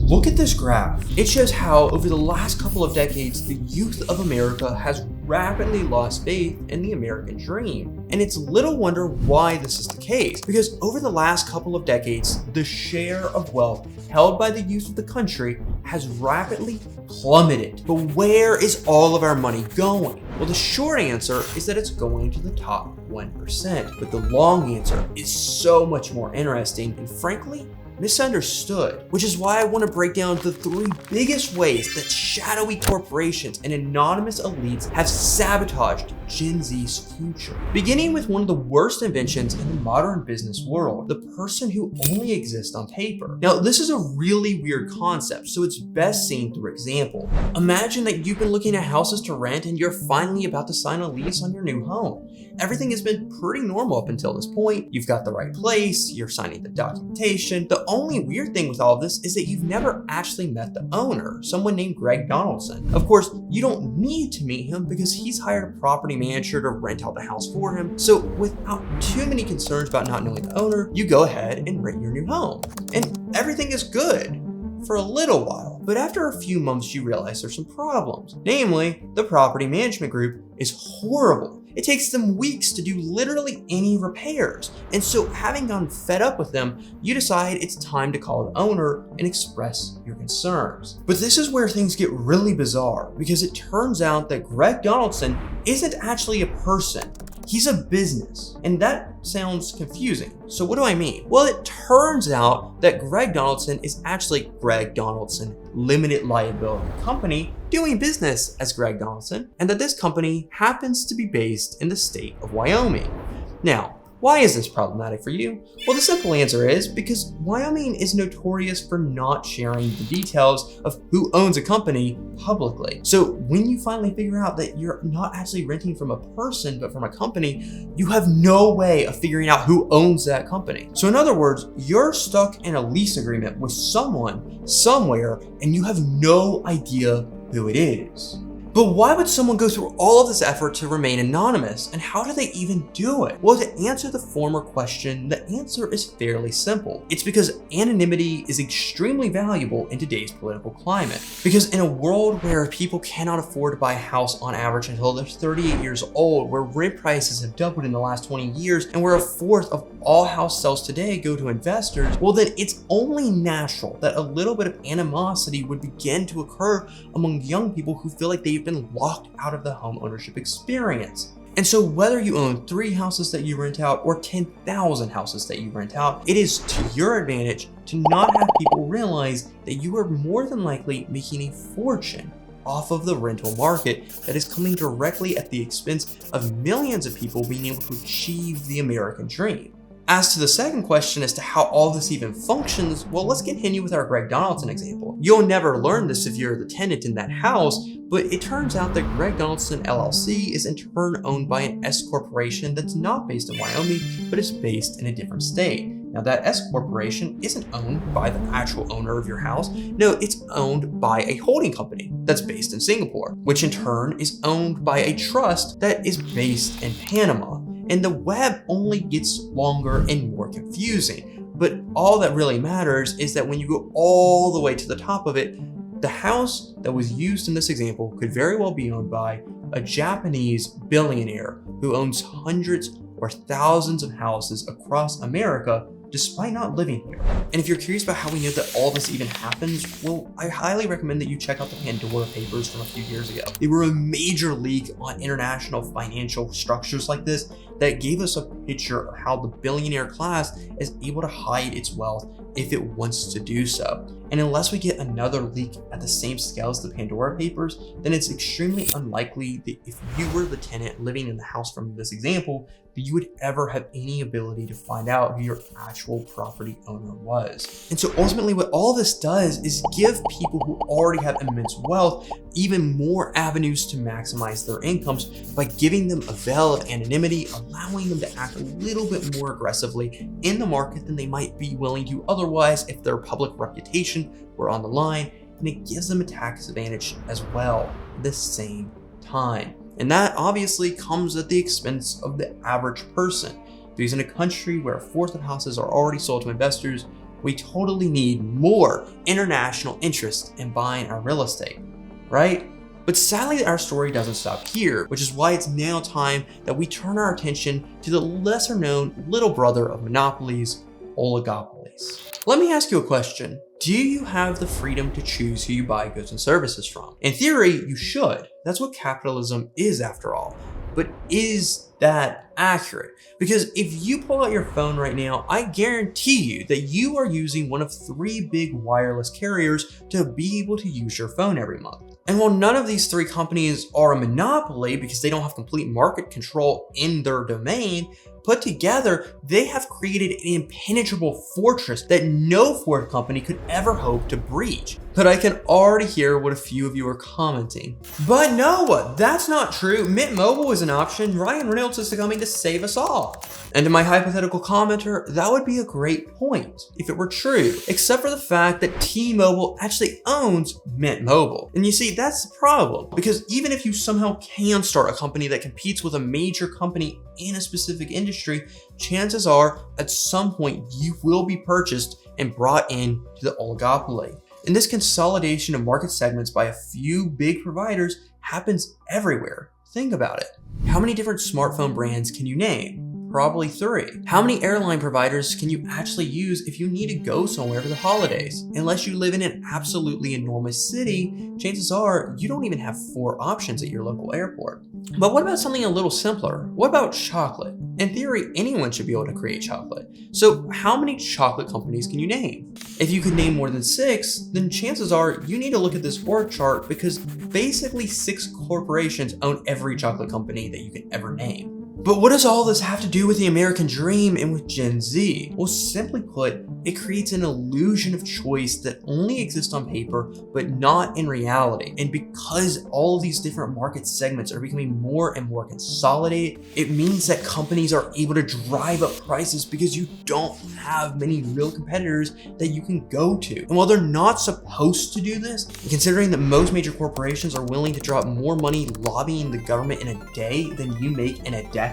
Look at this graph. It shows how over the last couple of decades, the youth of America has rapidly lost faith in the American dream. And it's little wonder why this is the case, because over the last couple of decades, the share of wealth held by the youth of the country has rapidly plummeted. But where is all of our money going? Well, the short answer is that it's going to the top 1%. But the long answer is so much more interesting and frankly, misunderstood, which is why I want to break down the 3 biggest ways that shadowy corporations and anonymous elites have sabotaged Gen Z's future. Beginning with one of the worst inventions in the modern business world, the person who only exists on paper. Now, this is a really weird concept, so it's best seen through example. Imagine that you've been looking at houses to rent and you're finally about to sign a lease on your new home. Everything has been pretty normal up until this point. You've got the right place, you're signing the documentation. The only weird thing with all of this is that you've never actually met the owner, someone named Greg Donaldson. Of course, you don't need to meet him because he's hired a property manager to rent out the house for him. So without too many concerns about not knowing the owner, you go ahead and rent your new home. And everything is good for a little while. But after a few months, you realize there's some problems. Namely, the property management group is horrible. It takes them weeks to do literally any repairs. And so having gotten fed up with them, you decide it's time to call the owner and express your concerns. But this is where things get really bizarre because it turns out that Greg Donaldson isn't actually a person. He's a business, and that sounds confusing. So what do I mean? Well, it turns out that Greg Donaldson is actually Greg Donaldson Limited Liability Company doing business as Greg Donaldson, and that this company happens to be based in the state of Wyoming. Now, why is this problematic for you? Well, the simple answer is because Wyoming is notorious for not sharing the details of who owns a company publicly. So when you finally figure out that you're not actually renting from a person, but from a company, you have no way of figuring out who owns that company. So in other words, you're stuck in a lease agreement with someone, somewhere, and you have no idea who it is. But why would someone go through all of this effort to remain anonymous, and how do they even do it? Well, to answer the former question, the answer is fairly simple. It's because anonymity is extremely valuable in today's political climate. Because in a world where people cannot afford to buy a house on average until they're 38 years old, where rent prices have doubled in the last 20 years, and where 1/4 of all house sales today go to investors, well then it's only natural that a little bit of animosity would begin to occur among young people who feel like they've been locked out of the home ownership experience. And so whether you own 3 houses that you rent out or 10,000 houses that you rent out, it is to your advantage to not have people realize that you are more than likely making a fortune off of the rental market that is coming directly at the expense of millions of people being able to achieve the American dream. As to the second question as to how all this even functions, well, let's continue with our Greg Donaldson example. You'll never learn this if you're the tenant in that house, but it turns out that Greg Donaldson LLC is in turn owned by an S corporation that's not based in Wyoming, but is based in a different state. Now that S corporation isn't owned by the actual owner of your house. No, it's owned by a holding company that's based in Singapore, which in turn is owned by a trust that is based in Panama. And the web only gets longer and more confusing. But all that really matters is that when you go all the way to the top of it, the house that was used in this example could very well be owned by a Japanese billionaire who owns hundreds or thousands of houses across America despite not living here. And if you're curious about how we know that all this even happens, well, I highly recommend that you check out the Pandora Papers from a few years ago. They were a major leak on international financial structures like this that gave us a picture of how the billionaire class is able to hide its wealth if it wants to do so. And unless we get another leak at the same scale as the Pandora Papers, then it's extremely unlikely that if you were the tenant living in the house from this example, that you would ever have any ability to find out who your actual property owner was. And so ultimately what all this does is give people who already have immense wealth even more avenues to maximize their incomes by giving them a veil of anonymity, allowing them to act a little bit more aggressively in the market than they might be willing to otherwise if their public reputation were on the line, and it gives them a tax advantage as well at the same time. And that obviously comes at the expense of the average person. Because in a country where 1/4 of houses are already sold to investors, We totally need more international interest in buying our real estate, right? But sadly, our story doesn't stop here, which is why it's now time that we turn our attention to the lesser known little brother of monopolies, oligopolies. Let me ask you a question. Do you have the freedom to choose who you buy goods and services from? In theory, you should. That's what capitalism is after all. But is that accurate? Because if you pull out your phone right now, I guarantee you that you are using one of 3 big wireless carriers to be able to use your phone every month. And while none of these 3 companies are a monopoly because they don't have complete market control in their domain, put together, they have created an impenetrable fortress that no fourth company could ever hope to breach. But I can already hear what a few of you are commenting. But no, that's not true. Mint Mobile is an option. Ryan Reynolds is coming to save us all. And to my hypothetical commenter, that would be a great point if it were true, except for the fact that T-Mobile actually owns Mint Mobile. And you see, that's the problem, because even if you somehow can start a company that competes with a major company in a specific industry, chances are at some point you will be purchased and brought in to the oligopoly. And this consolidation of market segments by a few big providers happens everywhere. Think about it. How many different smartphone brands can you name? Probably 3. How many airline providers can you actually use if you need to go somewhere for the holidays? Unless you live in an absolutely enormous city, chances are you don't even have 4 options at your local airport. But what about something a little simpler? What about chocolate? In theory, anyone should be able to create chocolate. So how many chocolate companies can you name? If you could name more than 6, then chances are you need to look at this org chart, because basically 6 corporations own every chocolate company that you can ever name. But what does all this have to do with the American dream and with Gen Z? Well, simply put, it creates an illusion of choice that only exists on paper, but not in reality. And because all of these different market segments are becoming more and more consolidated, it means that companies are able to drive up prices because you don't have many real competitors that you can go to. And while they're not supposed to do this, considering that most major corporations are willing to drop more money lobbying the government in a day than you make in a decade,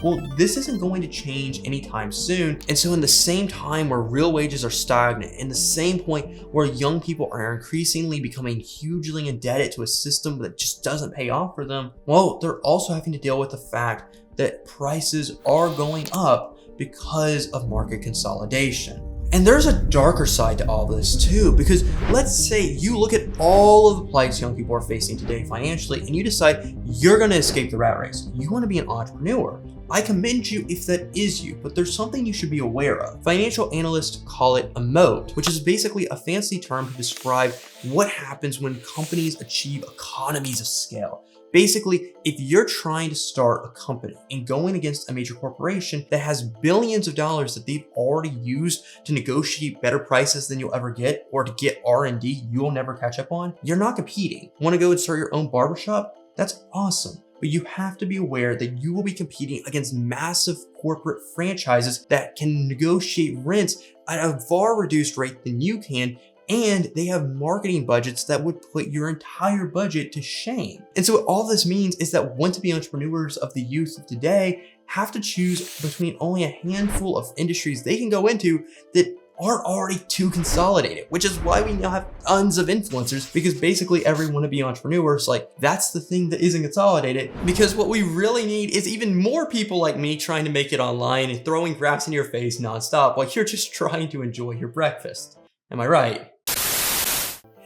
well, this isn't going to change anytime soon. And so in the same time where real wages are stagnant, in the same point where young people are increasingly becoming hugely indebted to a system that just doesn't pay off for them, well, they're also having to deal with the fact that prices are going up because of market consolidation. And there's a darker side to all this too, because let's say you look at all of the plights young people are facing today financially and you decide you're going to escape the rat race. You want to be an entrepreneur. I commend you if that is you, but there's something you should be aware of. Financial analysts call it a moat, which is basically a fancy term to describe what happens when companies achieve economies of scale. Basically, if you're trying to start a company and going against a major corporation that has billions of dollars that they've already used to negotiate better prices than you'll ever get, or to get R&D you'll never catch up on, you're not competing. Want to go and start your own barbershop? That's awesome. But you have to be aware that you will be competing against massive corporate franchises that can negotiate rents at a far reduced rate than you can, and they have marketing budgets that would put your entire budget to shame. And so what all this means is that want-to-be entrepreneurs of the youth of today have to choose between only a handful of industries they can go into that aren't already too consolidated, which is why we now have tons of influencers, because basically every wannabe entrepreneur is like, that's the thing that isn't consolidated, because what we really need is even more people like me trying to make it online and throwing graphs in your face nonstop while you're just trying to enjoy your breakfast. Am I right?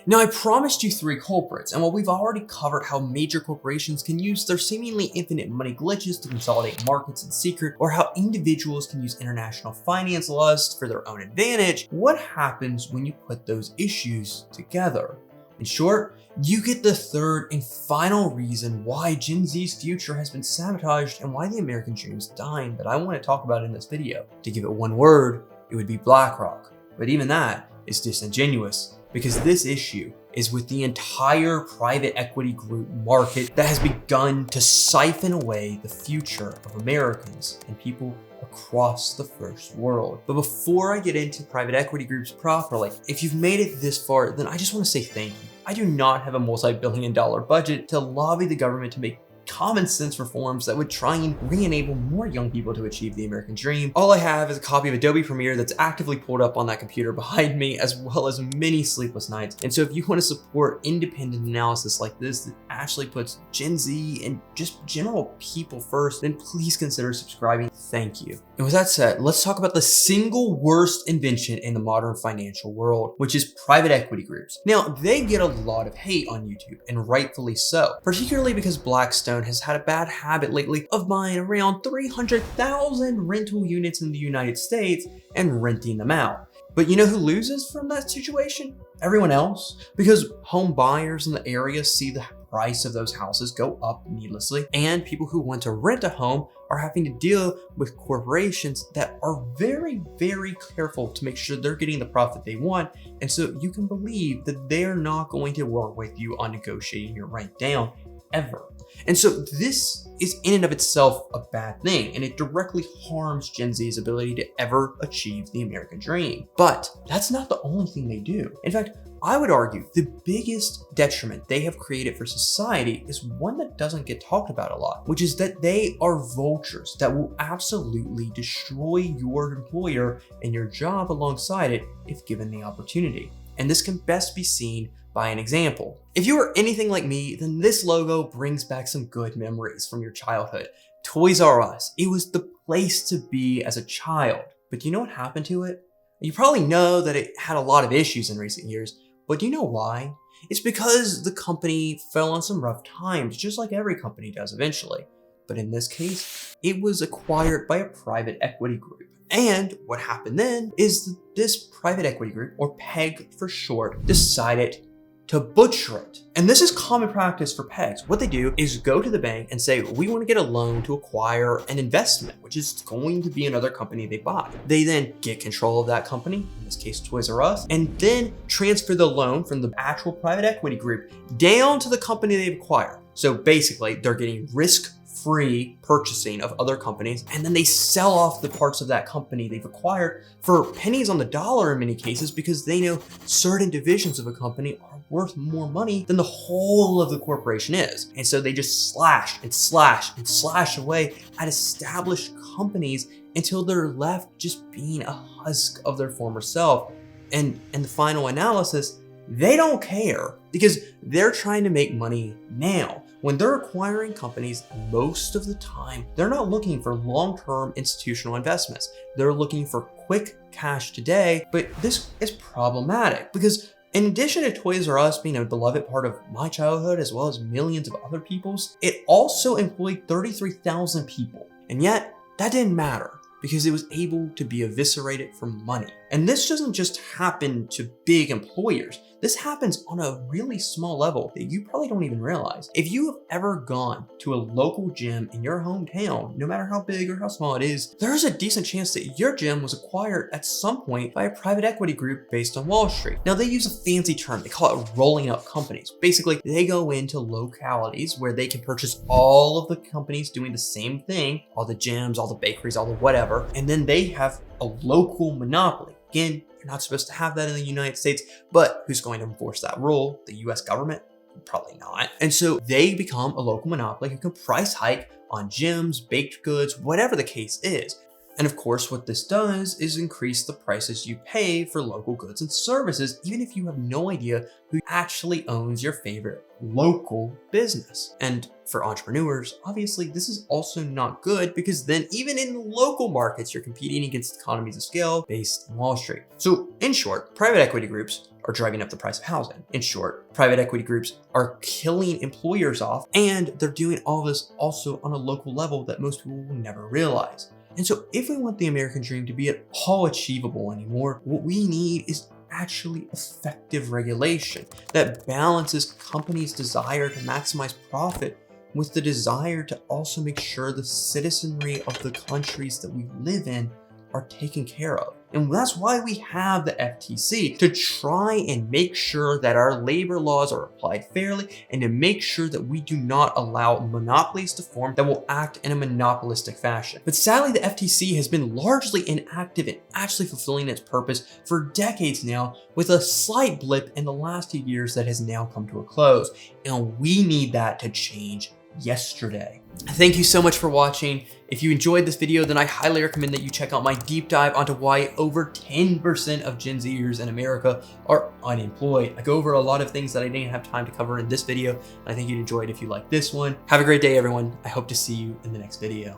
Now, I promised you 3 culprits, and while we've already covered how major corporations can use their seemingly infinite money glitches to consolidate markets in secret, or how individuals can use international finance laws for their own advantage, what happens when you put those issues together? In short, you get the 3rd and final reason why Gen Z's future has been sabotaged and why the American dream is dying that I want to talk about in this video. To give it one word, it would be BlackRock. But even that is disingenuous, because this issue is with the entire private equity group market that has begun to siphon away the future of Americans and people across the first world. But before I get into private equity groups properly, if you've made it this far, then I just want to say thank you. I do not have a multi-billion-dollar budget to lobby the government to make common sense reforms that would try and re-enable more young people to achieve the American dream. All I have is a copy of Adobe Premiere that's actively pulled up on that computer behind me, as well as many sleepless nights. And so if you want to support independent analysis like this that actually puts Gen Z and just general people first, then please consider subscribing. Thank you. And with that said, let's talk about the single worst invention in the modern financial world, which is private equity groups. Now, they get a lot of hate on YouTube, and rightfully so, particularly because Blackstone has had a bad habit lately of buying around 300,000 rental units in the United States and renting them out. But you know who loses from that situation? Everyone else, because home buyers in the area see the price of those houses go up needlessly, and people who want to rent a home are having to deal with corporations that are very, very careful to make sure they're getting the profit they want. And so you can believe that they're not going to work with you on negotiating your rent down ever. And so this is in and of itself a bad thing, and it directly harms Gen Z's ability to ever achieve the American dream. But that's not the only thing they do. In fact, I would argue the biggest detriment they have created for society is one that doesn't get talked about a lot, which is that they are vultures that will absolutely destroy your employer and your job alongside it if given the opportunity. And this can best be seen by an example. If you are anything like me, then this logo brings back some good memories from your childhood. Toys R Us. It was the place to be as a child. But do you know what happened to it? You probably know that it had a lot of issues in recent years, but do you know why? It's because the company fell on some rough times, just like every company does eventually. But in this case, it was acquired by a private equity group. And what happened then is that this private equity group, or PEG for short, decided to butcher it. And this is common practice for PEGs. What they do is go to the bank and say, we want to get a loan to acquire an investment, which is going to be another company they buy. They then get control of that company, in this case Toys R Us, and then transfer the loan from the actual private equity group down to the company they've acquired. So basically, they're getting risk-free purchasing of other companies, and then they sell off the parts of that company they've acquired for pennies on the dollar in many cases, because they know certain divisions of a company are worth more money than the whole of the corporation is. And so they just slash and slash and slash away at established companies until they're left just being a husk of their former self. And in the final analysis, they don't care because they're trying to make money now. When they're acquiring companies, most of the time, they're not looking for long-term institutional investments. They're looking for quick cash today, but this is problematic because in addition to Toys R Us being a beloved part of my childhood as well as millions of other people's, it also employed 33,000 people. And yet, that didn't matter because it was able to be eviscerated for money. And this doesn't just happen to big employers. This happens on a really small level that you probably don't even realize. If you have ever gone to a local gym in your hometown, no matter how big or how small it is, there's a decent chance that your gym was acquired at some point by a private equity group based on Wall Street. Now they use a fancy term, they call it rolling up companies. Basically, they go into localities where they can purchase all of the companies doing the same thing, all the gyms, all the bakeries, all the whatever, and then they have a local monopoly. Again, you're not supposed to have that in the United States, but who's going to enforce that rule? The US government? Probably not. And so they become a local monopoly who can price hike on gyms, baked goods, whatever the case is. And of course, what this does is increase the prices you pay for local goods and services, even if you have no idea who actually owns your favorite local business. And for entrepreneurs, obviously, this is also not good because then even in local markets, you're competing against economies of scale based on Wall Street. So in short, private equity groups are driving up the price of housing. In short, private equity groups are killing employers off, and they're doing all this also on a local level that most people will never realize. And so if we want the American dream to be at all achievable anymore, what we need is actually effective regulation that balances companies' desire to maximize profit with the desire to also make sure the citizenry of the countries that we live in are taken care of. And that's why we have the FTC, to try and make sure that our labor laws are applied fairly and to make sure that we do not allow monopolies to form that will act in a monopolistic fashion. But sadly, the FTC has been largely inactive in actually fulfilling its purpose for decades now, with a slight blip in the last few years that has now come to a close. And we need that to change yesterday. Thank you so much for watching. If you enjoyed this video, then I highly recommend that you check out my deep dive onto why over 10% of Gen Zers in America are unemployed. I go over a lot of things that I didn't have time to cover in this video, and I think you'd enjoy it if you like this one. Have a great day, everyone. I hope to see you in the next video.